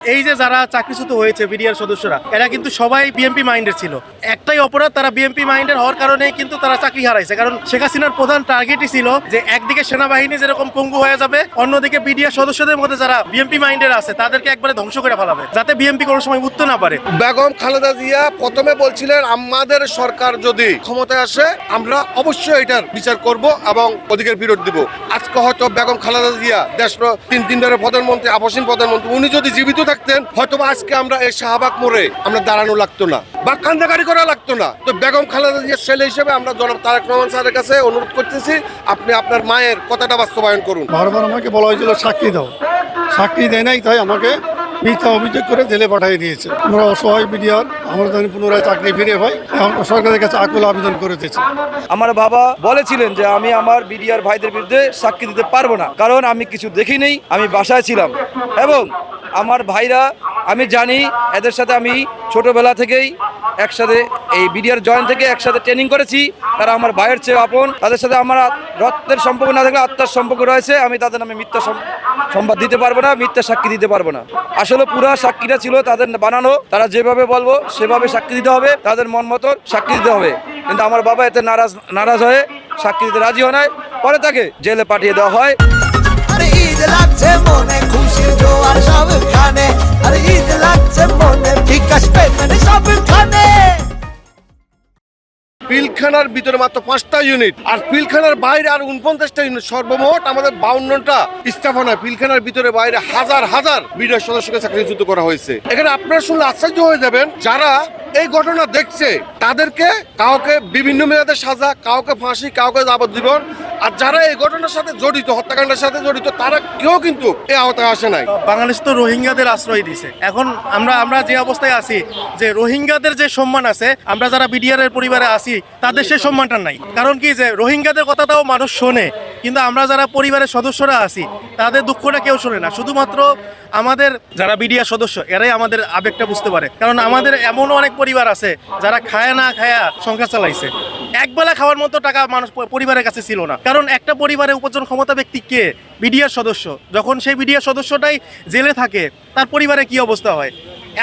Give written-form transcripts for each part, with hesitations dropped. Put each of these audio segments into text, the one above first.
এই যে যারা চাকরিচ্যুত হয়েছে বিডিআর সদস্যরা, এরা কিন্তু সবাই বিএনপি মাইন্ডের ছিল। একটাই অপরাধ, তারা বিএনপি মাইন্ডের হওয়ার কারণে কিন্তু তারা চাকরি হারাইছে। কারণ শেখ হাসিনার প্রধান টার্গেটই ছিল যে একদিকে সেনাবাহিনী যেরকম পঙ্গু হয়ে যাবে, অন্যদিকে বিডিআর সদস্যদের মধ্যে যারা বিএনপি মাইন্ডের আছে তাদেরকে একবারে ধ্বংস করে ফেলাবে, যাতে বিএনপি কোনো সময় উঠতে না পারে। বেগম খালেদা জিয়া প্রথমে বলছিলেন আমাদের সরকার যদি ক্ষমতায় আসে আমরা অবশ্যই এটার বিচার করব এবং অধিকার ফেরত দিব। আজকে হয়তো বেগম খালেদা জিয়া দেশ তিনবারের প্রধানমন্ত্রী, আপসীন প্রধানমন্ত্রী, উনি যদি জীবিত থাকতেন হয়তো আজকে আমরা এই শাহবাগ মোড়ে আমরা দাঁড়ানো লাগতো না বা কান্দাকারি করা লাগতো না। তো বেগম খালেদা জিয়ার ছেলে হিসেবে আমরা জনাব তারেক রহমান স্যারের কাছে অনুরোধ করতেছি, আপনি আপনার মায়ের কথাটা বাস্তবায়ন করুন। বারবার আমাকে বলা হয়েছিল সাক্ষী দাও, সাক্ষী দেয় নাই, তাই আমাকে মিথ্যা অভিযোগ করে জেলে পাঠিয়ে দিয়েছে। আমরা অসহায় বিডিআর, আমরা জানি পুনরায় চাকরি ফিরে পাই, এখন সরকারের কাছে আকুল আবেদন করেছে। আমার বাবা বলেছিলেন যে আমি আমার বিডিআর ভাইদের বিরুদ্ধে সাক্ষী দিতে পারবো না, কারণ আমি কিছু দেখি নেই, আমি বাসায় ছিলাম এবং আমার ভাইরা, আমি জানি এদের সাথে আমি ছোটবেলা থেকেই একসাথে এই বিডিআর জয়েন থেকে একসাথে ট্রেনিং করেছি। তারা আমার ভাইয়ের চেয়ে আপন, তাদের সাথে আমার রক্তের সম্পর্ক না থাকলে আত্মার সম্পর্ক রয়েছে। আমি তাদের নামে মিথ্যা সংবাদ দিতে পারবো না, মিথ্যা সাক্ষী দিতে পারবো না। আসলে পুরা সাক্ষীটা ছিল তাদের বানানো, তারা যেভাবে বলবো সেভাবে সাক্ষী দিতে হবে, তাদের মন মতো সাক্ষী দিতে হবে। কিন্তু আমার বাবা এতে নারাজ হয়ে সাক্ষী দিতে রাজি হয় নাই, পরে তাকে জেলে পাঠিয়ে দেওয়া হয়। ঈদ লাগছে মনে, খুশির জোয়ার সবখানে, আরে ঈদ লাগছে মনে, বিকাশ পেমেন্ট সবখানে। পিলখানার ভিতরে মাত্র 5টা ইউনিট, আর পিলখানার বাইরে আর 49টা ইউনিট, সর্বমোট আমাদের 52টা স্থাপনা। পিলখানার ভিতরে বাইরে হাজার হাজার বিডিআর সদস্যকে চাকরিচ্যুত করা হয়েছে। এখানে আপনারা শুনলে আশ্চর্য হয়ে যাবেন, যারা এই ঘটনা দেখছে তাদেরকে কাউকে বিভিন্ন মেয়াদে সাজা, কাউকে ফাঁসি, কাউকে যাবজ্জীবন। আর যারা এই ঘটনার সাথে জড়িত, হত্যাকাণ্ডের সাথে জড়িত, তারা কেউ কিন্তু এই আওতায় আসে নাই। বাংলাদেশ তো রোহিঙ্গাদের আশ্রয় দিছে। এখন আমরা যে অবস্থায় আছি, যে রোহিঙ্গাদের যে সম্মান আছে, আমরা যারা বিডিআর এর পরিবারে আছি তাদের সেই সম্মানটা নাই। কারণ কি, যে রোহিঙ্গাদের কথাটাও মানুষ শোনে, কিন্তু আমরা যারা পরিবারের সদস্যরা আছি তাদের দুঃখটা কেউ শোনে না। শুধুমাত্র আমাদের যারা বিডিআর সদস্য এরাই আমাদের আবেগটা বুঝতে পারে। কারণ আমাদের এমনও অনেক পরিবার আছে যারা খায় না খায়া সংসার চালাইছে, একবেলা খাওয়ার মতো টাকা মানুষ পরিবারের কাছে ছিল না। কারণ একটা পরিবারে উপার্জন ক্ষমতা ব্যক্তি কে? বিডিআর সদস্য। যখন সেই বিডিআর সদস্যটাই জেলে থাকে, তার পরিবারে কি অবস্থা হয়?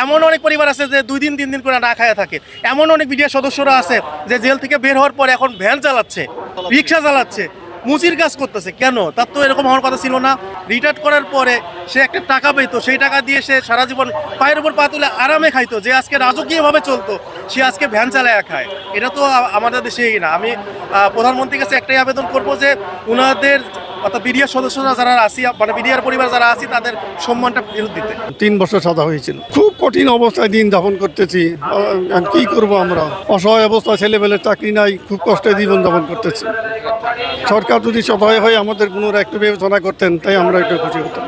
এমন অনেক পরিবার আছে যে 2 দিন 3 দিন করে না খায়া থাকে। এমন অনেক বিডিআর সদস্যরা আছে যে জেল থেকে বের হওয়ার পর এখন ভ্যান চালাচ্ছে, রিক্সা চালাচ্ছে, মুচির কাজ করতেছে। কেন? তার তো এরকম হওয়ার কথা ছিল না। রিটায়ার্ড করার পরে সে একটা টাকা পেতো, সেই টাকা দিয়ে সে সারা জীবন পায়ের উপর পা তুলে আরামে খাইতো। যে আজকে রাজকীয়ভাবে চলতো, সে আজকে ভ্যান চালায় খায়। এটা তো আমাদের দেশেই না। আমি প্রধানমন্ত্রীর কাছে একটাই আবেদন করব যে উনাদের, অর্থাৎ বিডিআর সদস্যরা যারা আছি, মানে বিডিআর পরিবার যারা আছি, তাদের সম্মানটা ফেরত দিতে। 3 বছর সাজা হয়েছিল। খুব কঠিন অবস্থায় দিন যাপন করতেছি। কি করব, আমরা অসহায় অবস্থায়, ছেলেমেয়ের চাকরি নাই, খুব কষ্টে জীবন যাপন করতেছি। সরকার যদি সহায় হয় আমাদের পুনরায় একটু বিবেচনা করতেন, তাই আমরা একটু খুশি হতাম।